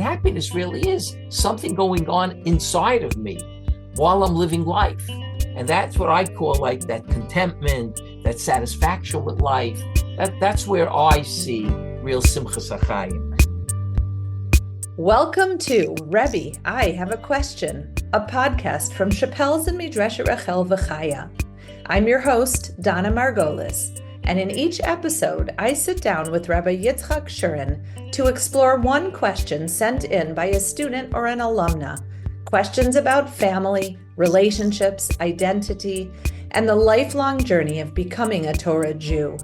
happiness really is something going on inside of me while I'm living life. And that's what I call like that contentment, that satisfaction with life. That's where I see real Simcha Sachayim. Welcome to Rebbi, I Have a Question, a podcast from Shapell's and Midreshet Rachel V'Chaya. I'm your host, Donna Margolis, and in each episode, I sit down with Rabbi Shurin to explore one question sent in by a student or an alumna. Questions about family, relationships, identity, and the lifelong journey of becoming a Torah Jew.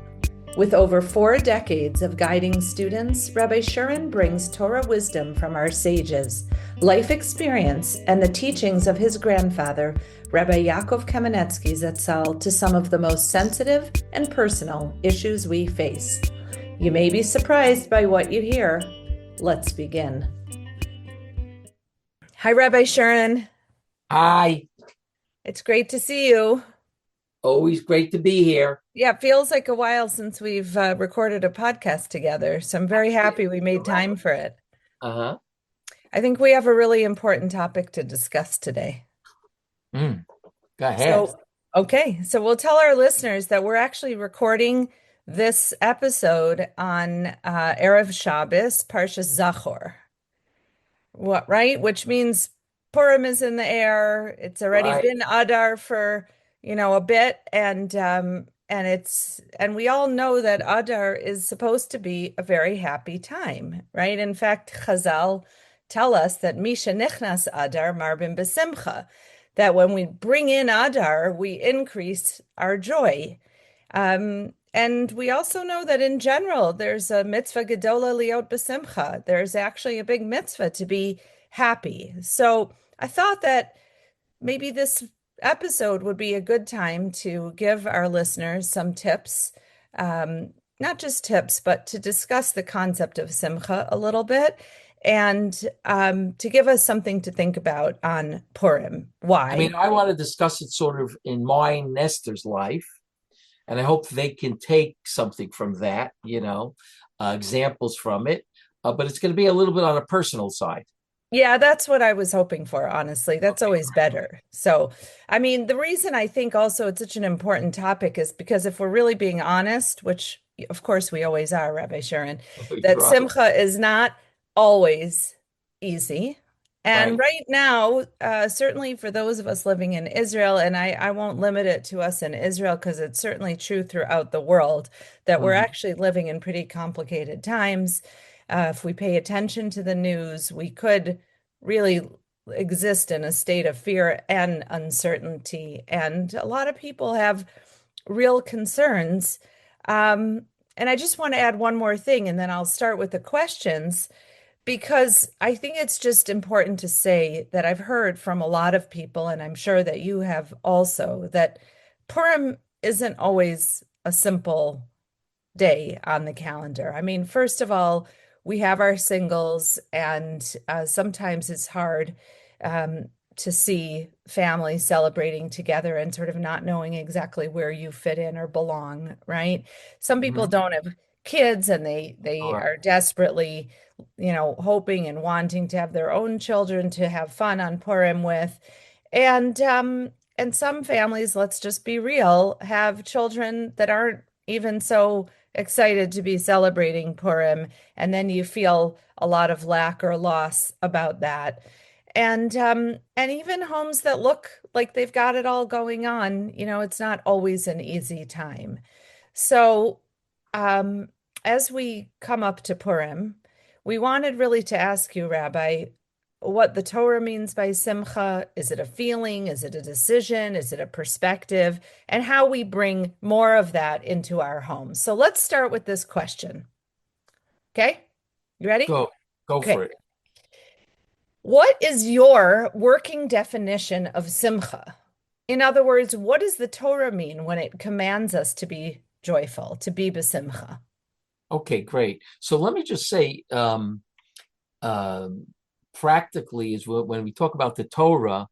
With over 4 decades of guiding students, Rabbi Shurin brings Torah wisdom from our sages, life experience, and the teachings of his grandfather, Rabbi Yaakov Kamenetsky Zatzal, to some of the most sensitive and personal issues we face. You may be surprised by what you hear. Let's begin. Hi, Rabbi Shurin. Hi. It's great to see you. Always great to be here. Yeah, it feels like a while since we've recorded a podcast together, so I'm very happy we made time for it. Uh-huh. I think we have a really important topic to discuss today. Go ahead. So we'll tell our listeners that we're actually recording this episode on Erev Shabbos, Parshas Zachor. Right? Which means Purim is in the air. It's already been Adar for a bit, and we all know that Adar is supposed to be a very happy time, right? In fact, Chazal tell us that Misha Nichnas Adar Marbim B'Simcha, that when we bring in Adar, we increase our joy. And we also know that in general, there's a mitzvah gedola liot b'simcha. There's actually a big mitzvah to be happy. So I thought that maybe this episode would be a good time to give our listeners some tips, not just tips, but to discuss the concept of Simcha a little bit, and to give us something to think about on Purim. Why? I mean, I want to discuss it sort of in my Nestor's life, and I hope they can take something from that, examples from it, but it's going to be a little bit on a personal side. Yeah, that's what I was hoping for, honestly. That's always better. So, I mean, the reason I think also it's such an important topic is because if we're really being honest, which of course we always are, Rabbi Shurin, that Simcha is not always easy. And right now, certainly for those of us living in Israel, and I won't limit it to us in Israel because it's certainly true throughout the world, that we're actually living in pretty complicated times. If we pay attention to the news, we could really exist in a state of fear and uncertainty. And a lot of people have real concerns. And I just want to add one more thing, and then I'll start with the questions, because I think it's just important to say that I've heard from a lot of people, and I'm sure that you have also, that Purim isn't always a simple day on the calendar. I mean, first of all, we have our singles, and sometimes it's hard to see families celebrating together and sort of not knowing exactly where you fit in or belong, right? Some people don't have kids, and they are desperately, hoping and wanting to have their own children to have fun on Purim with. And some families, let's just be real, have children that aren't even so excited to be celebrating Purim, and then you feel a lot of lack or loss about that. And even homes that look like they've got it all going on, it's not always an easy time. So as we come up to Purim, we wanted really to ask you, Rabbi, what the Torah means by Simcha. Is it a feeling? Is it a decision? Is it a perspective? And how we bring more of that into our homes. So let's start with this question. Okay? You ready? Go for it. What is your working definition of Simcha? In other words, what does the Torah mean when it commands us to be joyful, to be b'simcha? Okay, great. So let me just say, practically, is when we talk about the Torah,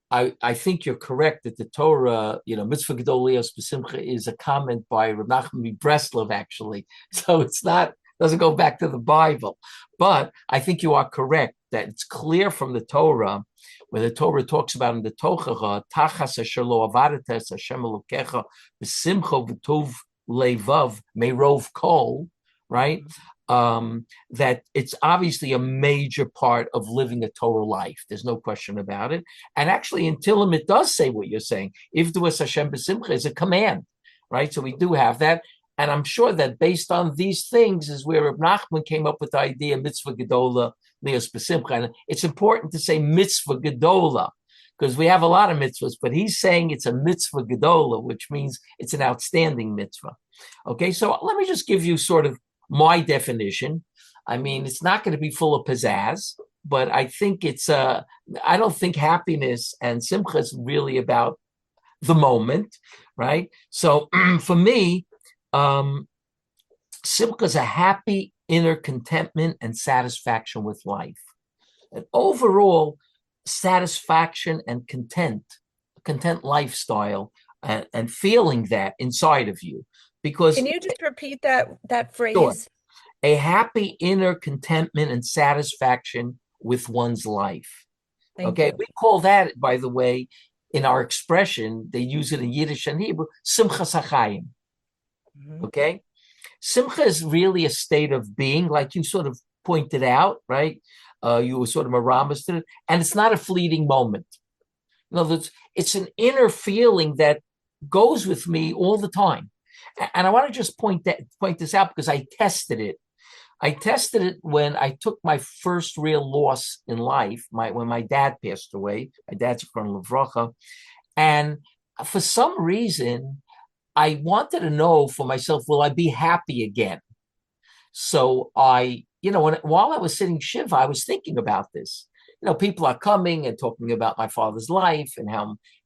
I think you're correct that the Torah, mitzvah gedolios b'simcha is a comment by Rav Nachman Breslov, actually. So it's not doesn't go back to the Bible. But I think you are correct that it's clear from the Torah, where the Torah talks about in the Tochacha, Tachas asher lo avadates Hashem Elokecha b'simcha v'tov levav merov kol, right? That it's obviously a major part of living a Torah life. There's no question about it. And actually, in Tehillim, it does say what you're saying. Ivdu es Hashem b'simcha is a command, right? So we do have that. And I'm sure that based on these things is where Reb Nachman came up with the idea mitzvah gedola lios b'simcha. And it's important to say mitzvah gedola because we have a lot of mitzvahs, but he's saying it's a mitzvah gedola, which means it's an outstanding mitzvah. Okay, so let me just give you sort of my definition. I mean, it's not going to be full of pizzazz, but I think I don't think happiness and simcha is really about the moment, right? So for me, simcha is a happy inner contentment and satisfaction with life. An overall satisfaction and content lifestyle and feeling that inside of you. Because can you just repeat that phrase? Sure. A happy inner contentment and satisfaction with one's life. Thank you. We call that, by the way, in our expression, they use it in Yiddish and Hebrew, Simcha Sachayim. Mm-hmm. Okay? Simcha is really a state of being, like you sort of pointed out, right? You were sort of maramas to it, and it's not a fleeting moment. In other words, it's an inner feeling that goes with me all the time. And I want to just point this out because I tested it. I tested it when I took my first real loss in life, when my dad passed away. My dad's from Levracha. And for some reason, I wanted to know for myself, will I be happy again? So while I was sitting Shiva, I was thinking about this. People are coming and talking about my father's life and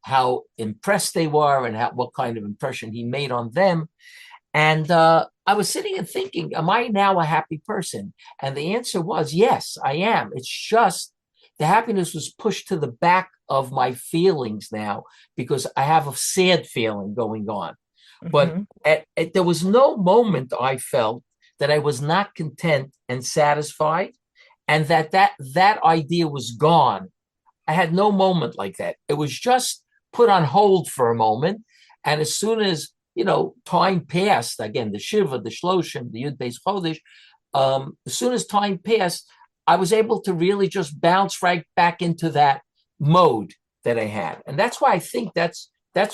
how impressed they were and what kind of impression he made on them. And I was sitting and thinking, am I now a happy person? And the answer was, yes, I am. It's just the happiness was pushed to the back of my feelings now because I have a sad feeling going on. Mm-hmm. But there was no moment I felt that I was not content and satisfied, and that idea was gone. I had no moment like that. It was just put on hold for a moment. And as soon as, time passed, again, the Shiva, the Shloshim, the Yud Beis Chodesh, as soon as time passed, I was able to really just bounce right back into that mode that I had. And that's why I think that's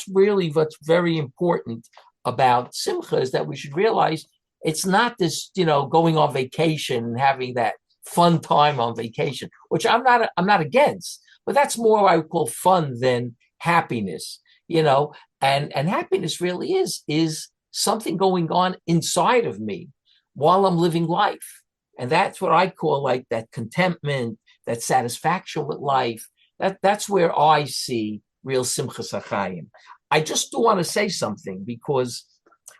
really what's very important about Simcha is that we should realize it's not this, going on vacation and having that fun time on vacation, which I'm not against, but that's more what I would call fun than happiness, and happiness really is something going on inside of me while I'm living life. And that's what I call like that contentment, that satisfaction with life. That's where I see real Simcha Sachayim. I just do want to say something because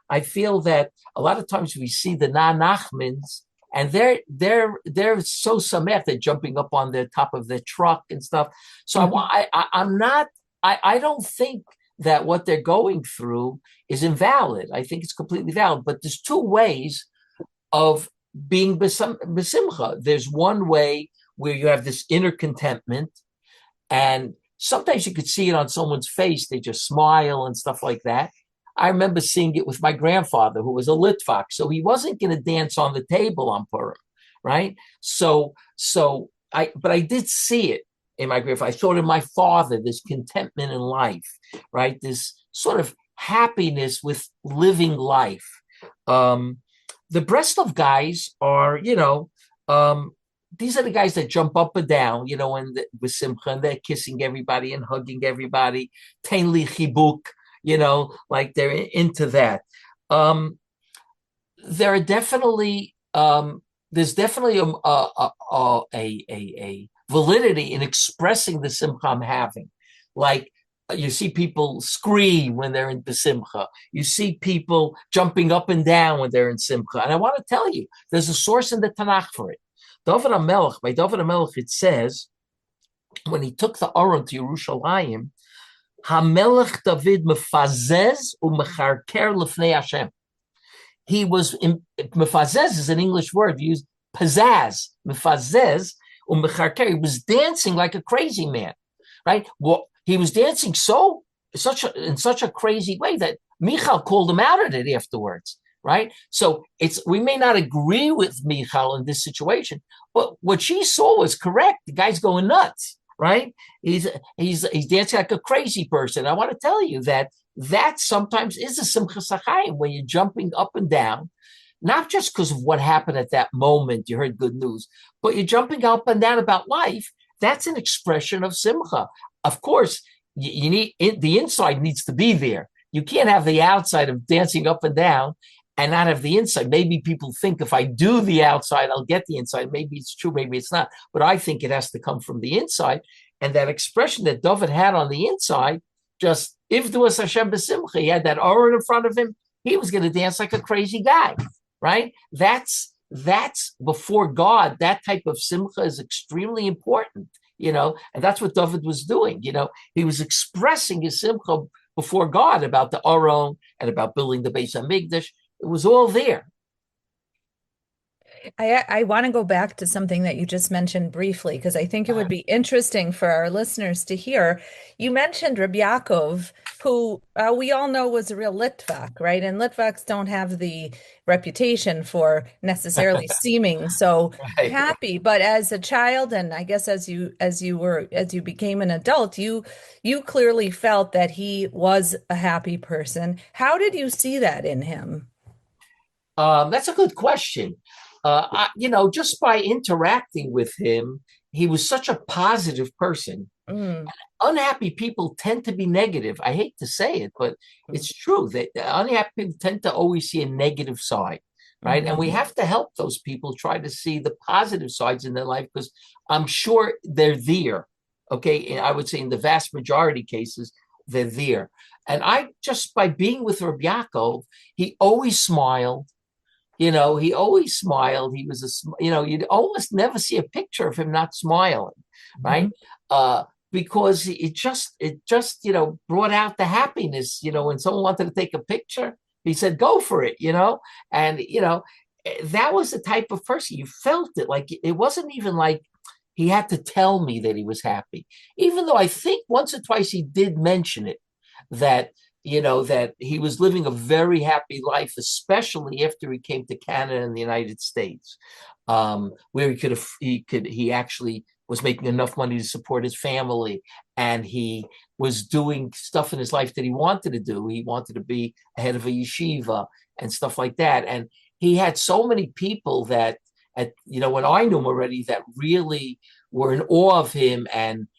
I feel that a lot of times we see the Na-Nachmans and they're so samech, they're jumping up on the top of their truck and stuff. So mm-hmm. I don't think that what they're going through is invalid. I think it's completely valid. But there's two ways of being besimcha. There's one way where you have this inner contentment, and sometimes you could see it on someone's face. They just smile and stuff like that. I remember seeing it with my grandfather, who was a Litvak, so he wasn't going to dance on the table on Purim, right? But I did see it in my grandfather. I saw it in my father, this contentment in life, right? This sort of happiness with living life. The Breslov guys are, these are the guys that jump up and down, with Simcha, and they're kissing everybody and hugging everybody. Tein li chibuk. Like they're into that. There are definitely there's definitely a validity in expressing the simcha I'm having. Like you see people scream when they're in the simcha. You see people jumping up and down when they're in simcha. And I want to tell you, there's a source in the Tanakh for it. By David HaMelech, it says when he took the Aron to Yerushalayim, HaMelech David mefazez u'mecharker lefnei Hashem. he was mefazez is an English word used pizzazz mefazez umecharker. He was dancing like a crazy man, right? Well, he was dancing in such a crazy way that Michal called him out at it afterwards, right? So we may not agree with Michal in this situation, but what she saw was correct. The guy's going nuts, right? He's dancing like a crazy person. I want to tell you that sometimes is a simcha sachayim when you're jumping up and down, not just because of what happened at that moment, you heard good news, but you're jumping up and down about life. That's an expression of simcha. Of course, you need the inside needs to be there. You can't have the outside of dancing up and down and not have the inside. Maybe people think if I do the outside, I'll get the inside. Maybe it's true, maybe it's not. But I think it has to come from the inside. And that expression that David had on the inside, just if there was Hashem b'simcha, he had that aura in front of him, he was going to dance like a crazy guy, right? That's before God. That type of simcha is extremely important, and that's what David was doing. He was expressing his simcha before God about the Aron and about building the Beis Hamikdash. It was all there. I want to go back to something that you just mentioned briefly, because I think it would be interesting for our listeners to hear. You mentioned Rabbi Yaakov, who we all know was a real Litvak, right? And Litvaks don't have the reputation for necessarily seeming so Right. happy. But as a child, and I guess as you became an adult, you clearly felt that he was a happy person. How did you see that in him? That's a good question. Just by interacting with him, he was such a positive person. Mm. Unhappy people tend to be negative. I hate to say it, but it's true that unhappy people tend to always see a negative side, right? And we have to help those people try to see the positive sides in their life because I'm sure they're there. Okay. And I would say in the vast majority cases, they're there. And just by being with Rabbi Yaakov, he always smiled. He always smiled. He was you'd almost never see a picture of him not smiling, right? Because it just brought out the happiness. When someone wanted to take a picture, he said, "Go for it," and that was the type of person you felt it. Like it wasn't even like he had to tell me that he was happy, even though I think once or twice he did mention it that that he was living a very happy life, especially after he came to Canada and the United States, where he actually was making enough money to support his family, and he was doing stuff in his life that he wanted to do. He wanted to be head of a yeshiva and stuff like that, and he had so many people that, when I knew him already, that really were in awe of him and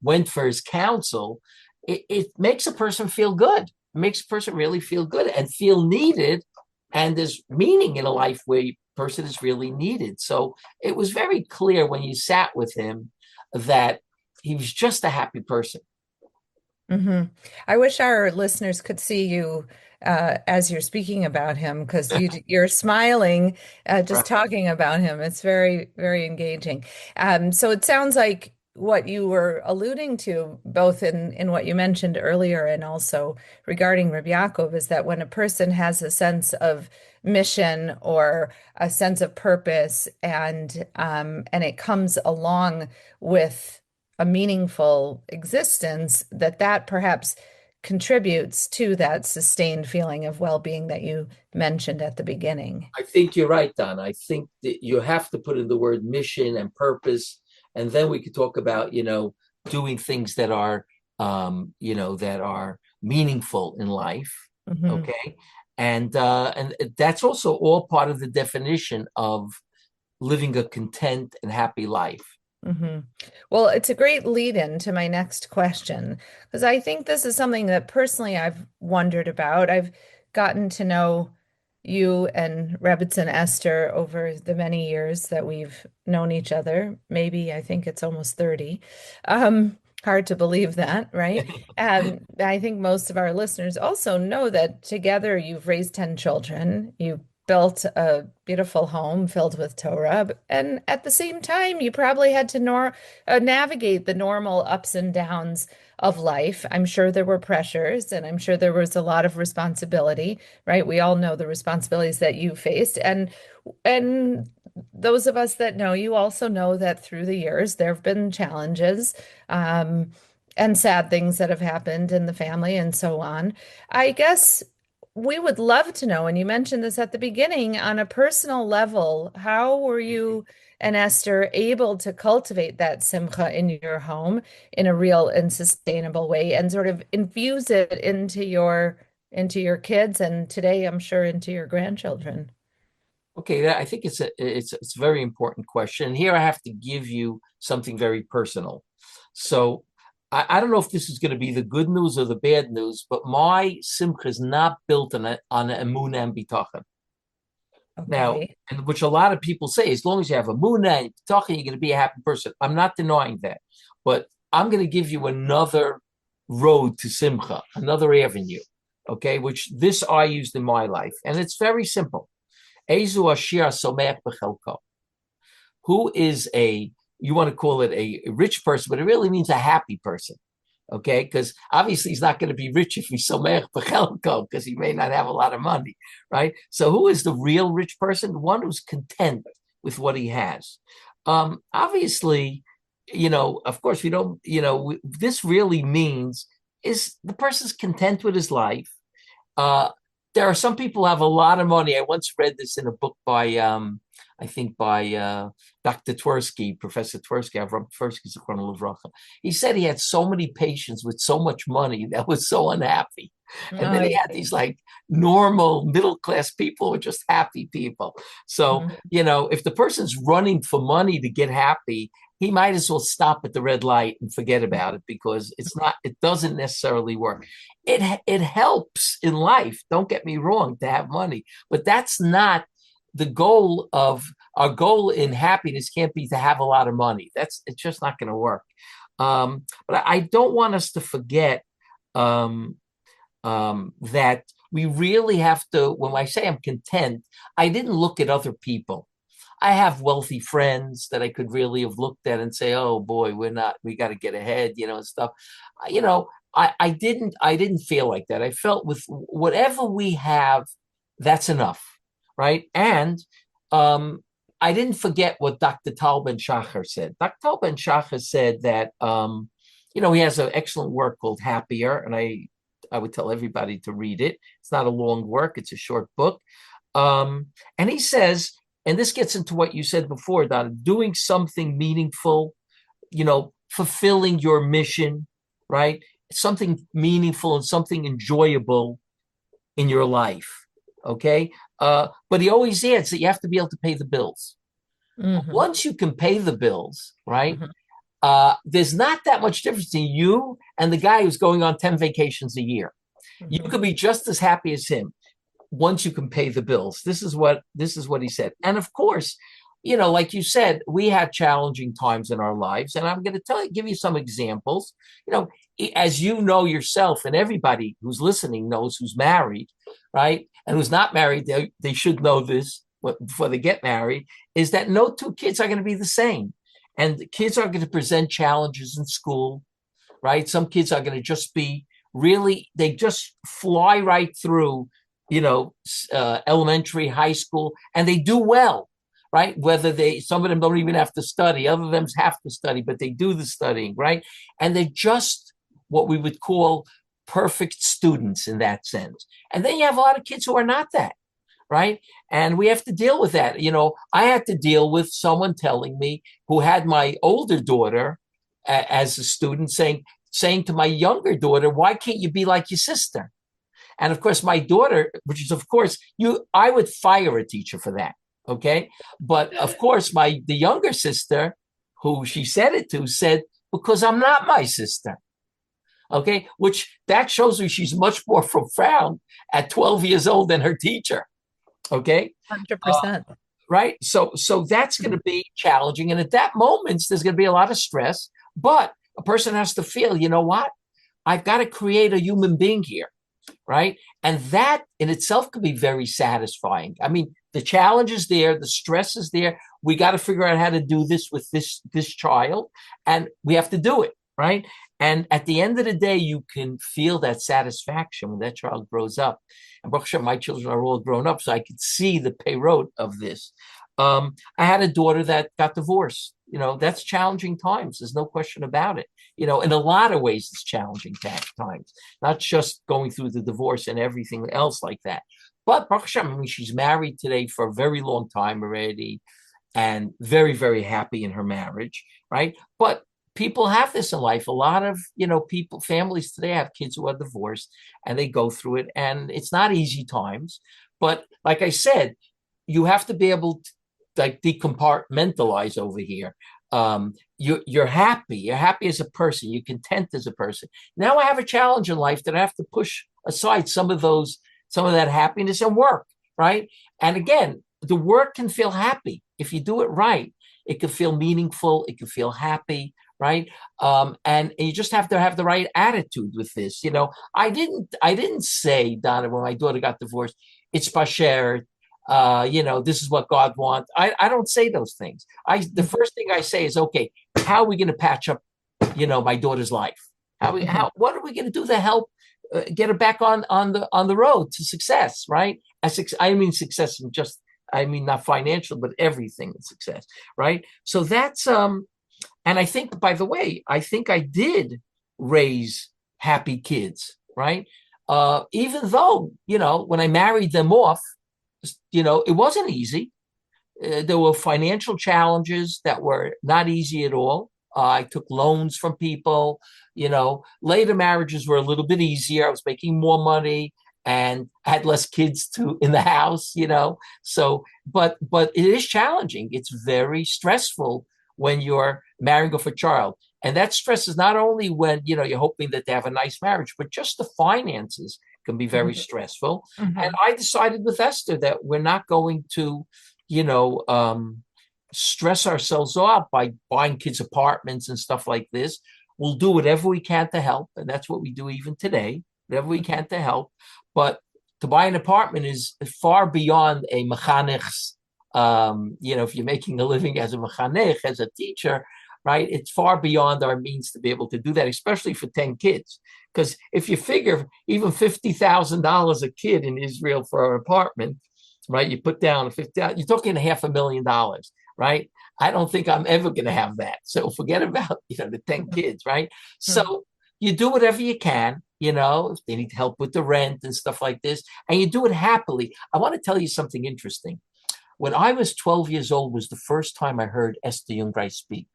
went for his counsel. It makes a person feel good. It makes a person really feel good and feel needed. And there's meaning in a life where a person is really needed. So it was very clear when you sat with him that he was just a happy person. Mm-hmm. I wish our listeners could see you as you're speaking about him, because you're smiling just Right. talking about him. It's very, very engaging. So it sounds like what you were alluding to, both in what you mentioned earlier and also regarding Rabbi Yaakov, is that when a person has a sense of mission or a sense of purpose, and it comes along with a meaningful existence, that perhaps contributes to that sustained feeling of well-being that you mentioned at the beginning. I think you're right, Don. I think that you have to put in the word mission and purpose, and then we could talk about doing things that are that are meaningful in life. Mhm. Okay, and that's also all part of the definition of living a content and happy life. Hmm. Well, it's a great lead-in to my next question, because I think this is something that personally I've wondered about. I've gotten to know you and Rebbi and Esther over the many years that we've known each other. Maybe I think it's almost 30. Hard to believe that, right? And I think most of our listeners also know that together you've raised 10 children. You built a beautiful home filled with Torah, and at the same time, you probably had to navigate the normal ups and downs of life. I'm sure there were pressures and I'm sure there was a lot of responsibility, right? We all know the responsibilities that you faced. And those of us that know you also know that through the years there have been challenges and sad things that have happened in the family and so on. I guess we would love to know, and you mentioned this at the beginning, on a personal level, how were you and Esther able to cultivate that simcha in your home in a real and sustainable way and sort of infuse it into your kids and today I'm sure into your grandchildren? Okay, I think it's a very important question. And here I have to give you something very personal. So I don't know if this is going to be the good news or the bad news, but my simcha is not built on a emunah and bitachon. Now, Okay. and which a lot of people say, as long as you have emunah and bitachon, you're going to be a happy person. I'm not denying that, but I'm going to give you another road to simcha, another avenue. Okay, which this I used in my life, and it's very simple. Ezu Ashir Somer Bechelko. Who is you want to call it a rich person, but it really means a happy person. Okay, because obviously he's not going to be rich if he's Somer Bechelko, because he may not have a lot of money, right? So who is the real rich person? The one who's content with what he has. Obviously, of course, we don't, this really means is the person's content with his life. There are some people who have a lot of money. I once read this in a book by, I think by Dr. Twersky, Professor Twersky, Avram Twersky's a Zichrono Livracha. He said he had so many patients with so much money that was so unhappy. And then he had these like normal middle-class people who are just happy people. So, if the person's running for money to get happy, he might as well stop at the red light and forget about it because it doesn't necessarily work. It helps in life, don't get me wrong, to have money, but that's not the goal of our goal in happiness can't be to have a lot of money. It's just not going to work. But I don't want us to forget that we really have to, when I say I'm content, I didn't look at other people. I have wealthy friends that I could really have looked at and say, oh boy, we got to get ahead, and stuff. I didn't feel like that. I felt with whatever we have, that's enough, right? And I didn't forget what Dr. Tal Ben Shachar said. Dr. Tal Ben Shachar said that, he has an excellent work called Happier, and I would tell everybody to read it. It's not a long work. It's a short book. And he says, and this gets into what you said before, Don, doing something meaningful, fulfilling your mission, right? Something meaningful and something enjoyable in your life, okay? But he always adds that you have to be able to pay the bills. Mm-hmm. Once you can pay the bills, right, there's not that much difference between you and the guy who's going on 10 vacations a year. Mm-hmm. You could be just as happy as him once you can pay the bills. This is what he said. And of course, like you said, we had challenging times in our lives. And I'm going to give you some examples. As you know yourself, and everybody who's listening knows who's married, right? And who's not married, they should know this before they get married, is that no two kids are going to be the same. And the kids are going to present challenges in school, right? Some kids are going to just be they just fly right through elementary, high school, and they do well, right? Some of them don't even have to study, other of them have to study, but they do the studying, right? And they're just what we would call perfect students in that sense. And then you have a lot of kids who are not that, right? And we have to deal with that. I had to deal with someone telling me who had my older daughter as a student saying to my younger daughter, why can't you be like your sister? And of course, my daughter, which is, of course, I would fire a teacher for that. Okay. But of course, the younger sister, who she said it to, said, because I'm not my sister. Okay. Which that shows me she's much more profound at 12 years old than her teacher. Okay. 100%. Right. So that's going to be challenging. And at that moment, there's going to be a lot of stress, but a person has to feel, you know what? I've got to create a human being here. Right. And that in itself could be very satisfying. I mean, the challenge is there. The stress is there. We got to figure out how to do this with this child. And we have to do it. right? And at the end of the day, you can feel that satisfaction when that child grows up. And Baruch Hashem, my children are all grown up, so I could see the payrote of this. I had a daughter that got divorced. That's challenging times. There's no question about it. In a lot of ways, it's challenging times, not just going through the divorce and everything else like that. But Baruch Hashem, she's married today for a very long time already and very, very happy in her marriage, right? But people have this in life. A lot of, families today have kids who are divorced and they go through it, and it's not easy times. But like I said, you have to be able to decompartmentalize over here. You're happy as a person, you're content as a person. Now I have a challenge in life that I have to push aside some of that happiness and work, right? And again, the work can feel happy if you do it right. It can feel meaningful, it can feel happy, right? And you just have to have the right attitude with this. I didn't say, Donna, when my daughter got divorced, it's basher. This is what God wants. I don't say those things. The first thing I say is, okay, how are we going to patch up, my daughter's life? What are we going to do to help get her back on the road to success, right? I mean success not financial, but everything in success, right? So that's and I think, by the way, I did raise happy kids, right? Even though, when I married them off, it wasn't easy. There were financial challenges that were not easy at all. I took loans from people. Later marriages were a little bit easier. I was making more money and had less kids in the house. So, but it is challenging. It's very stressful when you're marrying off a child. And that stress is not only when, you're hoping that they have a nice marriage, but just the finances can be very stressful. Mm-hmm. And I decided with Esther that we're not going to, stress ourselves out by buying kids apartments and stuff like this. We'll do whatever we can to help. And that's what we do even today, whatever we can to help. But to buy an apartment is far beyond a mechanech's, if you're making a living as a mechanech, as a teacher, right? It's far beyond our means to be able to do that, especially for 10 kids. Because if you figure even $50,000 a kid in Israel for an apartment, right? You put down you're talking $500,000, right? I don't think I'm ever going to have that. So forget about, the 10 kids, right? Mm-hmm. So you do whatever you can, if they need help with the rent and stuff like this, and you do it happily. I want to tell you something interesting. When I was 12 years old was the first time I heard Esther Jungreis speak.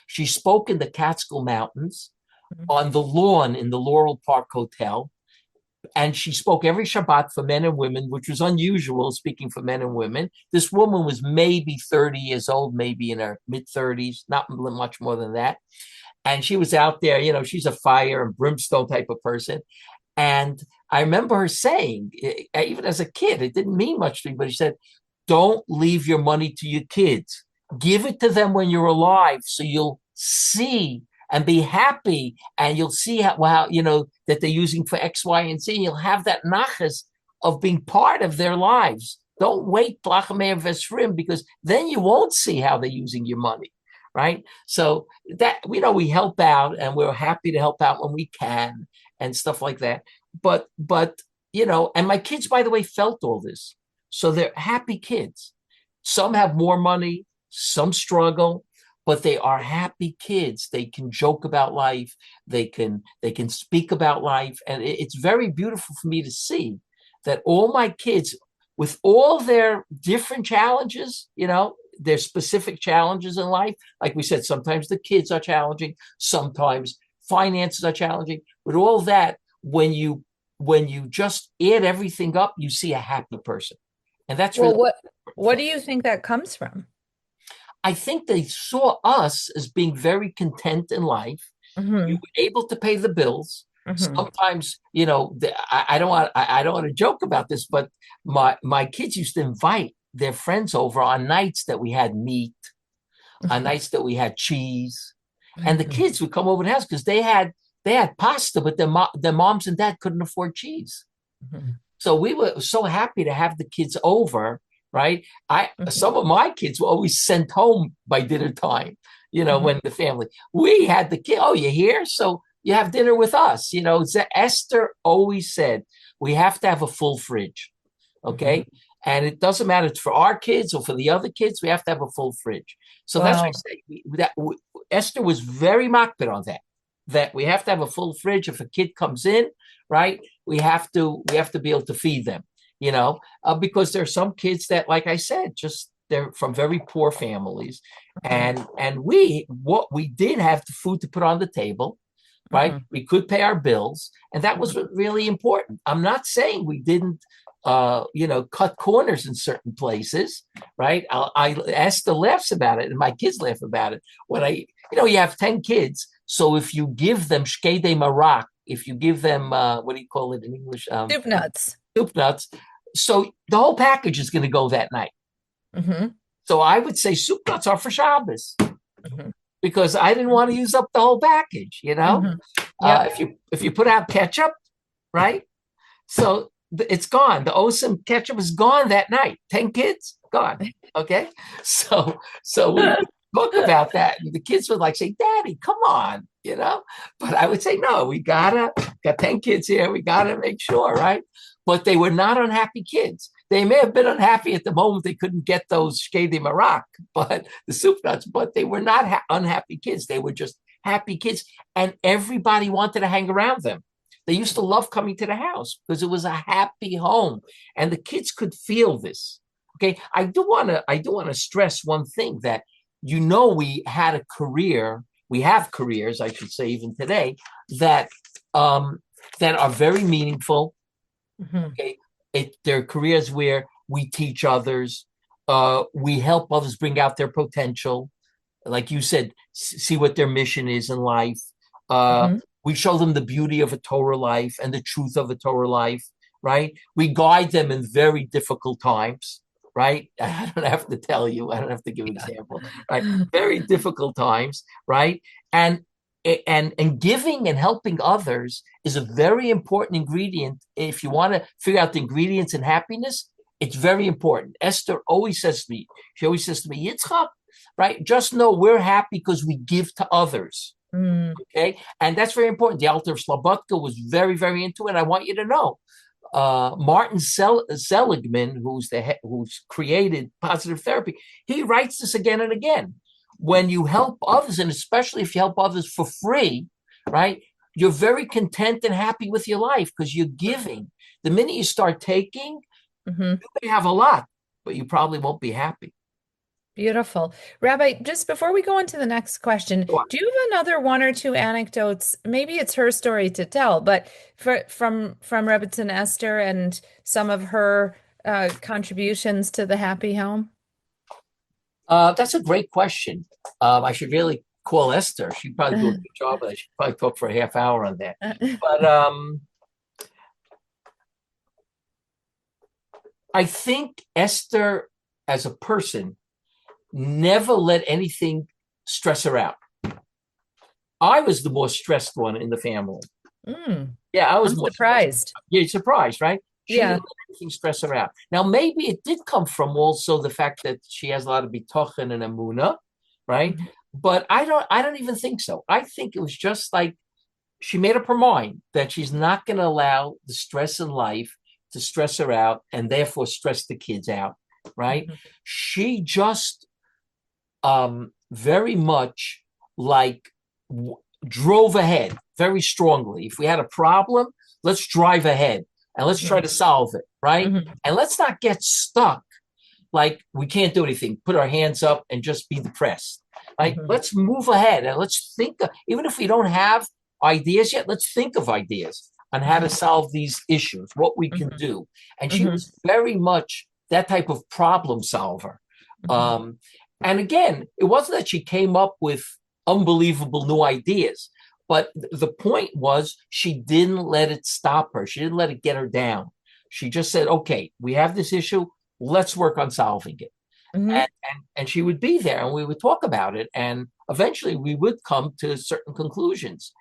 She spoke in the Catskill Mountains on the lawn in the Laurel Park Hotel. And she spoke every Shabbat for men and women, which was unusual, speaking for men and women. This woman was maybe 30 years old, maybe in her mid-30s, not much more than that. And she was out there, she's a fire and brimstone type of person. And I remember her saying, even as a kid, it didn't mean much to me, but she said, don't leave your money to your kids. Give it to them when you're alive so you'll see and be happy, and you'll see how that they're using for X, Y, and Z. And you'll have that nachas of being part of their lives. Don't wait because then you won't see how they're using your money, right? So that we help out, and we're happy to help out when we can and stuff like that. But and my kids, by the way, felt all this, so they're happy kids. Some have more money, some struggle. But they are happy kids. They can joke about life. They can speak about life. And it's very beautiful for me to see that all my kids, with all their different challenges, their specific challenges in life, like we said, sometimes the kids are challenging, sometimes finances are challenging. With all that, when you just add everything up, you see a happy person. And that's really what do you think that comes from? I think they saw us as being very content in life. Mm-hmm. You were able to pay the bills. Mm-hmm. Sometimes, I don't want to joke about this, but my kids used to invite their friends over on nights that we had meat, mm-hmm. on nights that we had cheese, mm-hmm. and the kids would come over to the house because they had pasta, but their moms and dad couldn't afford cheese. Mm-hmm. So we were so happy to have the kids over. Right. Some of my kids were always sent home by dinner time, when the family, we had the kid, oh, you're here? So you have dinner with us. Esther always said, we have to have a full fridge. Okay. Mhm. And it doesn't matter if it's for our kids or for the other kids, we have to have a full fridge. So that's what Wow. I say. Esther was very makpid on that we have to have a full fridge. If a kid comes in, right, we have to be able to feed them, because there are some kids that, like I said, just they're from very poor families, Mhm. and we did have the food to put on the table, right? Mhm. We could pay our bills, and that was really important. I'm not saying we didn't, cut corners in certain places, right? I Esther laughs about it, and my kids laugh about it. When you have 10 kids, so if you give them shkede marak, if you give them, what do you call it in English? Soup nuts. Soup nuts. So the whole package is going to go that night. Mhm. So I would say soup nuts are for Shabbos Mhm. because I didn't want to use up the whole package. Mhm. Yep. If you put out ketchup, right? So it's gone. The Osem ketchup is gone that night. 10 kids gone. Okay, so we would talk about that. And the kids would say, "Daddy, come on." But I would say, "No, we got 10 kids here. We gotta make sure, right?" But they were not unhappy kids. They may have been unhappy at the moment they couldn't get those shkedi marak, but the soup nuts. But they were not unhappy kids. They were just happy kids, and everybody wanted to hang around them. They used to love coming to the house because it was a happy home, and the kids could feel this. Okay, I do want to stress one thing that we had a career. We have careers, I should say, even today that um, that are very meaningful. Mhm. Okay, they're careers where we teach others, we help others bring out their potential. Like you said, see what their mission is in life. Uh, Mhm. we show them the beauty of a Torah life and the truth of a Torah life, right? We guide them in very difficult times, right? I don't have to tell you, I don't have to give example, right? Very difficult times, right? And and giving and helping others is a very important ingredient. If you want to figure out the ingredients in happiness, it's very important. Esther always says to me, Yitzchak, right? Just know we're happy because we give to others. Mm. Okay. And that's very important. The Alter of Slobodka was very, very into it. I want you to know. Martin Seligman, who's created positive therapy, he writes this again and again. When you help others, and especially if you help others for free, right? You're very content and happy with your life because you're giving. The minute you start taking, Mhm. you may have a lot, but you probably won't be happy. Beautiful. Rabbi, just before we go on to the next question, So do you have another one or two anecdotes? Maybe it's her story to tell, but from Rebbitzin Esther and some of her contributions to the happy home? That's a great question. I should really call Esther. She'd probably do a good job, but I should probably talk for a half hour on that. But I think Esther, as a person, never let anything stress her out. I was the more stressed one in the family. Mm, Yeah, I was I'm more stressed. surprised. You're surprised, right? She Yeah. didn't let anything stress her out. Now, maybe it did come from also the fact that she has a lot of bitochen and amuna, right? Mhm. But I don't even think so. I think it was just like she made up her mind that she's not going to allow the stress in life to stress her out and therefore stress the kids out, right? Mhm. She just very much like drove ahead very strongly. If we had a problem, let's drive ahead and let's try Mhm. to solve it, right? Mhm. And let's not get stuck like we can't do anything, put our hands up and just be depressed. Like, Mhm. let's move ahead and let's think, even if we don't have ideas yet, let's think of ideas on how to Mhm. solve these issues, what we can Mhm. do. And she Mhm. was very much that type of problem solver. Mhm. Um, and again, it wasn't that she came up with unbelievable new ideas, but the point was she didn't let it stop her. She didn't let it get her down. She just said, okay, we have this issue. Let's work on solving it. Mhm. And she would be there and we would talk about it. And eventually we would come to certain conclusions.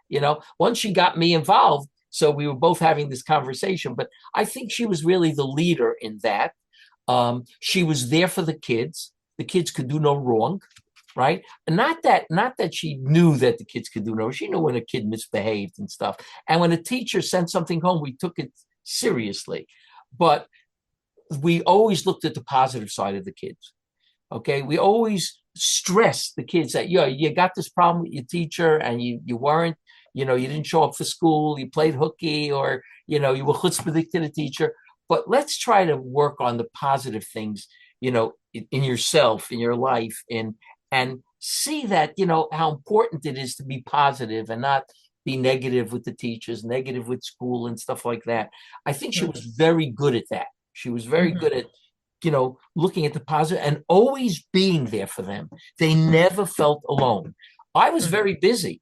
Once she got me involved, so we were both having this conversation, but I think she was really the leader in that. She was there for the kids. The kids could do no wrong, right? And not that she knew that the kids could do no. She knew when a kid misbehaved and stuff. And when a teacher sent something home, we took it seriously. But we always looked at the positive side of the kids. Okay, we always stress the kids that you got this problem with your teacher, and you weren't, you didn't show up for school, you played hooky, or you were chutzpahdik to the teacher. But let's try to work on the positive things, in yourself, in your life, and see that how important it is to be positive and not be negative with the teachers, negative with school and stuff like that. I think she was very good at that. She was very good at looking at the positive and always being there for them. They never felt alone. I was very busy.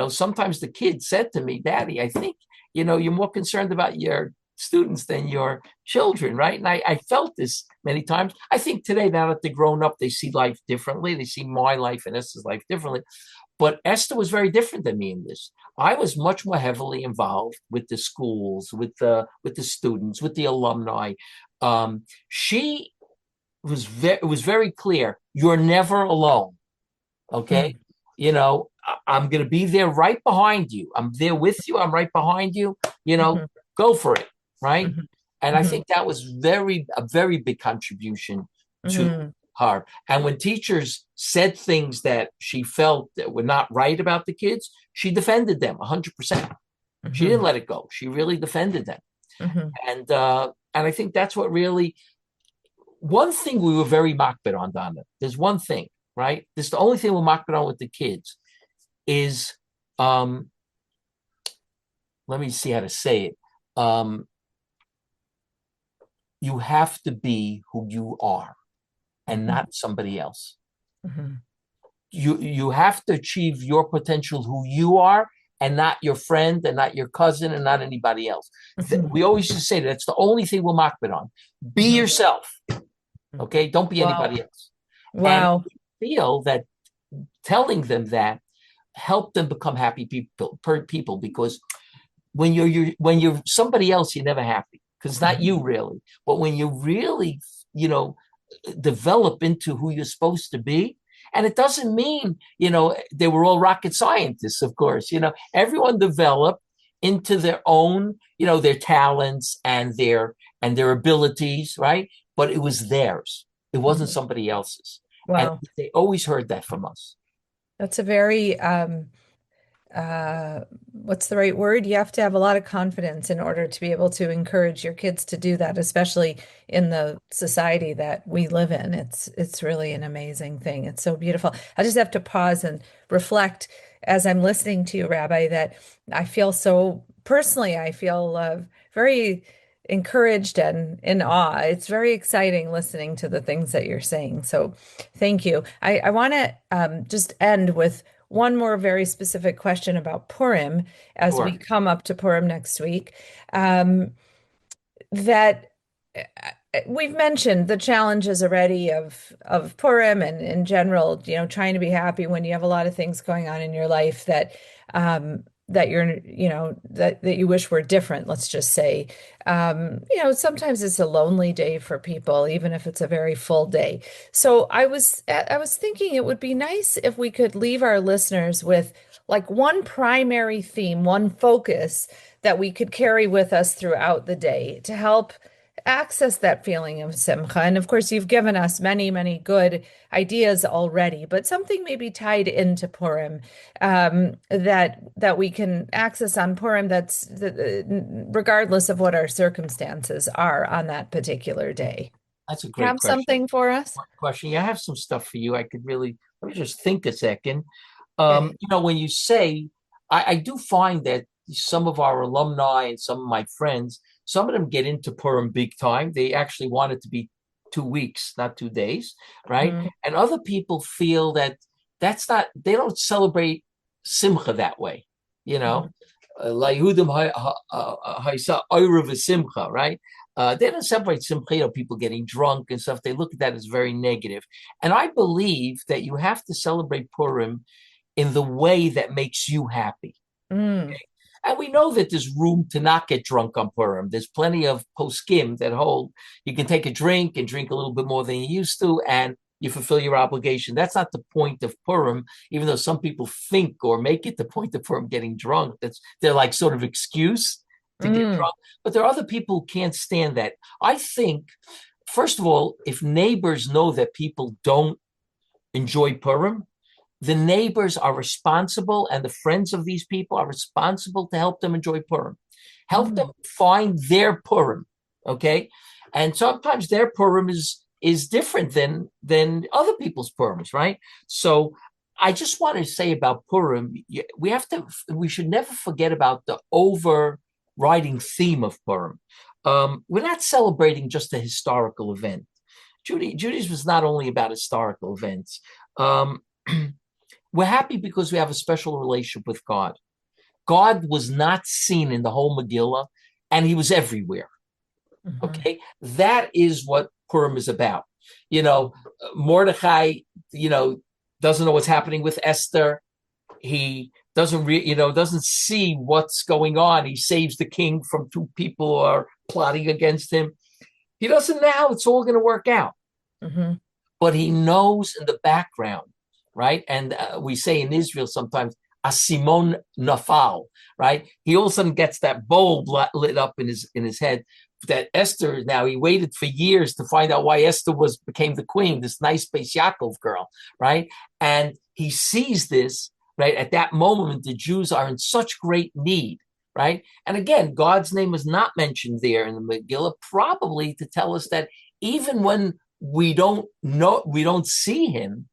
Sometimes the kids said to me, Daddy, I think, you're more concerned about your students than your children, right? And I felt this many times. I think today, now that they're grown up, they see life differently. They see my life and Esther's life differently. But Esther was very different than me in this. I was much more heavily involved with the schools, with the students, with the alumni. She was it was very clear. You're never alone. Okay. I'm going to be there right behind you. I'm there with you. I'm right behind you. Go for it. Right. And I think that was a very big contribution to her. And when teachers said things that she felt that were not right about the kids, she defended them 100%. She didn't let it go. She really defended them. And I think that's what really, one thing we were very makbid on, Donna. There's one thing, right? This is the only thing we're makbid on with the kids is, let me see how to say it. You have to be who you are and not somebody else. You have to achieve your potential, who you are, and not your friend and not your cousin and not anybody else. We always just say that's the only thing we'll makbid on. Be yourself. Okay? Don't be anybody else. Wow. And I feel that telling them that helped them become happy people because when you're somebody else, you're never happy because it's not you really. But when you really, develop into who you're supposed to be, and it doesn't mean, they were all rocket scientists, of course. Everyone developed into their own, their talents and their abilities, right? But it was theirs. It wasn't somebody else's. Wow. And they always heard that from us. That's a very what's the right word? You have to have a lot of confidence in order to be able to encourage your kids to do that, especially in the society that we live in. It's really an amazing thing. It's so beautiful. I just have to pause and reflect as I'm listening to you, Rabbi, that I feel so personally, I feel very encouraged and in awe. It's very exciting listening to the things that you're saying. So thank you. I want to just end with one more very specific question about Purim as we come up to Purim next week. That we've mentioned the challenges already of Purim and in general, trying to be happy when you have a lot of things going on in your life that that you're, that you wish were different, let's just say. Sometimes it's a lonely day for people, even if it's a very full day. So I was thinking it would be nice if we could leave our listeners with like one primary theme, one focus that we could carry with us throughout the day to help access that feeling of Simcha. And of course, you've given us many, many good ideas already, but something maybe tied into Purim that we can access on Purim that's regardless of what our circumstances are on that particular day. That's a great have question. Something for us? Question. Yeah, I have some stuff for you. Let me just think a second. Okay. When you say, I do find that some of our alumni and some of my friends, some of them get into Purim big time. They actually want it to be 2 weeks, not 2 days, right? And other people feel that that's not, they don't celebrate Simcha that way, like Yehudim Haisa Eruv Simcha, right? They don't celebrate Simcha, people getting drunk and stuff. They look at that as very negative. And I believe that you have to celebrate Purim in the way that makes you happy. Okay? And we know that there's room to not get drunk on Purim. There's plenty of poskim that hold you can take a drink and drink a little bit more than you used to, and you fulfill your obligation. That's not the point of Purim, even though some people think or make it the point of Purim getting drunk. They're like sort of excuse to get drunk. But there are other people who can't stand that. I think, first of all, if neighbors know that people don't enjoy Purim, the neighbors are responsible, and the friends of these people are responsible to help them enjoy Purim. Help them find their Purim, okay? And sometimes their Purim is different than other people's Purims, right? So I just want to say about Purim, we should never forget about the overriding theme of Purim. We're not celebrating just a historical event. Judaism is not only about historical events. We're happy because we have a special relationship with God. God was not seen in the whole Megillah, and he was everywhere. Okay, that is what Purim is about. Mordechai, doesn't know what's happening with Esther. He doesn't see what's going on. He saves the king from two people who are plotting against him. He doesn't know how it's all going to work out, but he knows in the background, right? And we say in Israel sometimes, Asimon Nafal, right? He all of a sudden gets that bulb lit up in his head. That Esther, now he waited for years to find out why Esther became the queen, this nice Beis Yaakov girl, right? And he sees this, right? At that moment, the Jews are in such great need, right? And again, God's name is not mentioned there in the Megillah, probably to tell us that even when we don't see him,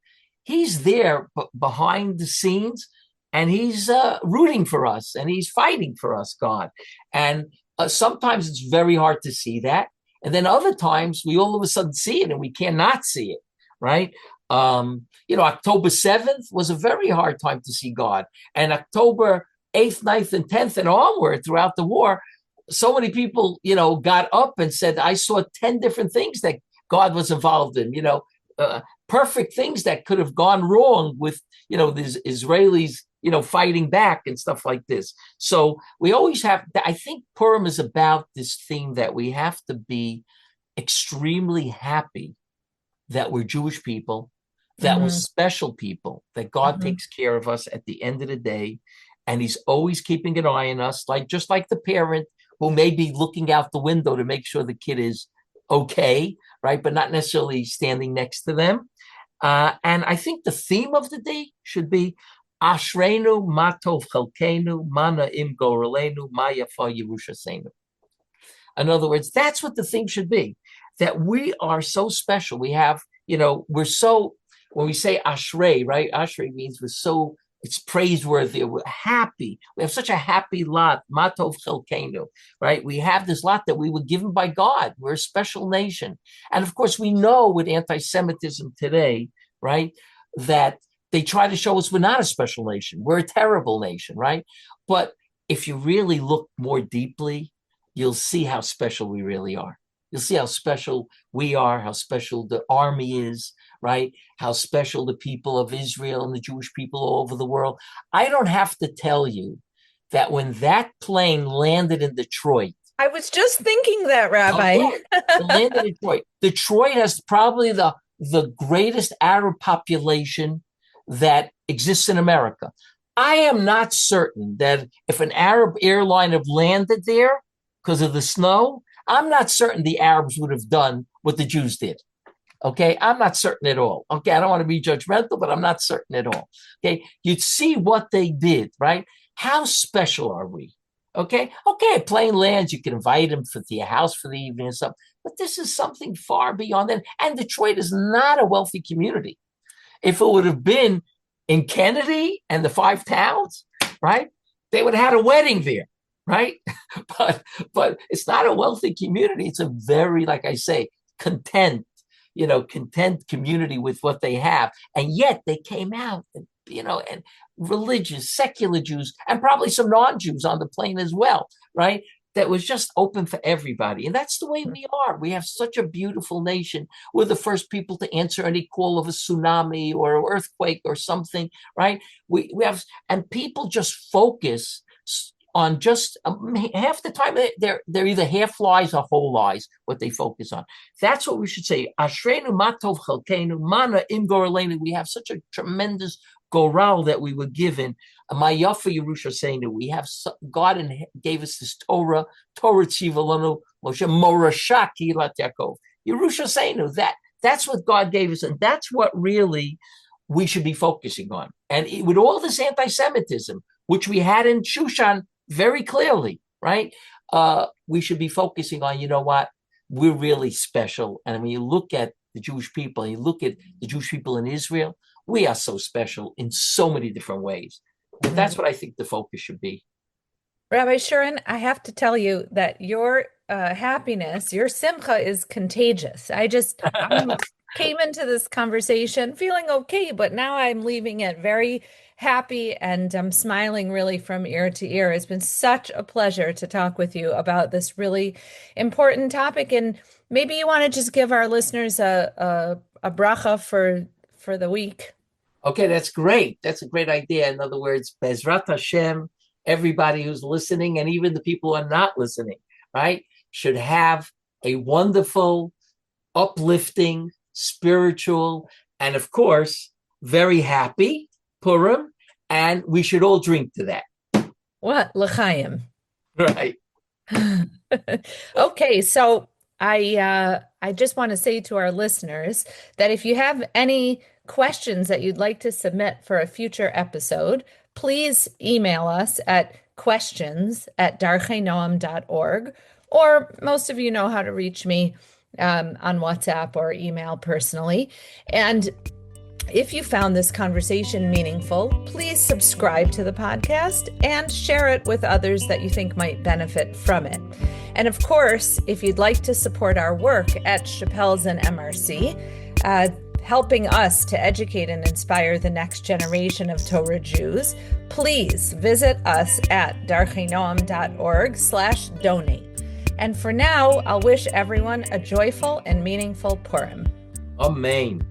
he's there behind the scenes, and he's rooting for us, and he's fighting for us, God. And sometimes it's very hard to see that. And then other times we all of a sudden see it and we cannot see it, right? October 7th was a very hard time to see God. And October 8th, 9th, and 10th and onward throughout the war, so many people, got up and said, I saw 10 different things that God was involved in, perfect things that could have gone wrong with, these Israelis, fighting back and stuff like this. So we always have, I think Purim is about this theme that we have to be extremely happy that we're Jewish people, that we're special people, that God takes care of us at the end of the day. And he's always keeping an eye on us, just like the parent who may be looking out the window to make sure the kid is okay, right? But not necessarily standing next to them. And I think the theme of the day should be Ashreinu matov chelkeinu mana im gorelenu ma yafa Yerushaseinu. In other words, that's what the theme should be, that we are so special. We have, we're so, when we say Ashrei, right? Ashrei means it's praiseworthy. We're happy. We have such a happy lot, matov chelkeinu, right? We have this lot that we were given by God. We're a special nation. And of course, we know with anti-Semitism today, right, that they try to show us we're not a special nation. We're a terrible nation, right? But if you really look more deeply, you'll see how special we really are. You'll see how special we are, how special the army is, right? How special the people of Israel and the Jewish people all over the world. I don't have to tell you that when that plane landed in Detroit. I was just thinking that, Rabbi. It landed in Detroit. Detroit has probably the greatest Arab population that exists in America. I am not certain that if an Arab airline had landed there because of the snow, I'm not certain the Arabs would have done what the Jews did. Okay, I'm not certain at all. Okay, I don't want to be judgmental, but I'm not certain at all. Okay, you'd see what they did, right? How special are we? Okay, a plane lands, you can invite them to your house for the evening or something, but this is something far beyond that. And Detroit is not a wealthy community. If it would have been in Kennedy and the 5 towns, right, they would have had a wedding there, right? But it's not a wealthy community. It's a very, like I say, content community with what they have. And yet they came out, and religious, secular Jews, and probably some non-Jews on the plane as well, right? That was just open for everybody. And that's the way we are. We have such a beautiful nation. We're the first people to answer any call of a tsunami or an earthquake or something, right? We have, and people just focus on just half the time. They're either half lies or whole lies, what they focus on. That's what we should say. Ashreinu matov chalkeinu mana im gorelenu. We have such a tremendous goral that we were given. Mayafa Yerusha saying that we have God gave us this Torah tzivalanu Moshe morashaki lat Yaakov. Yerusha saying that's what God gave us, and that's what really we should be focusing on. And with all this anti-Semitism, which we had in Shushan very clearly, right? We should be focusing on, you know what? We're really special. And when you look at the Jewish people, and you look at the Jewish people in Israel, we are so special in so many different ways. And that's what I think the focus should be. Rabbi Shurin, I have to tell you that your happiness, your Simcha is contagious. I came into this conversation feeling okay, but now I'm leaving it very happy and I'm smiling really from ear to ear. It's been such a pleasure to talk with you about this really important topic. And maybe you want to just give our listeners a bracha for the week. Okay, that's great. That's a great idea. In other words, Bezrat Hashem, everybody who's listening and even the people who are not listening, right, should have a wonderful, uplifting, spiritual, and of course, very happy Purim, and we should all drink to that. What? L'chaim. Right. Okay, so I just want to say to our listeners that if you have any questions that you'd like to submit for a future episode, please email us at questions@darcheinoam.org, or most of you know how to reach me on WhatsApp or email personally. And if you found this conversation meaningful, please subscribe to the podcast and share it with others that you think might benefit from it. And of course, if you'd like to support our work at Shapell's and MRC, helping us to educate and inspire the next generation of Torah Jews, please visit us at darcheinoam.org/donate. And for now, I'll wish everyone a joyful and meaningful Purim. Amen.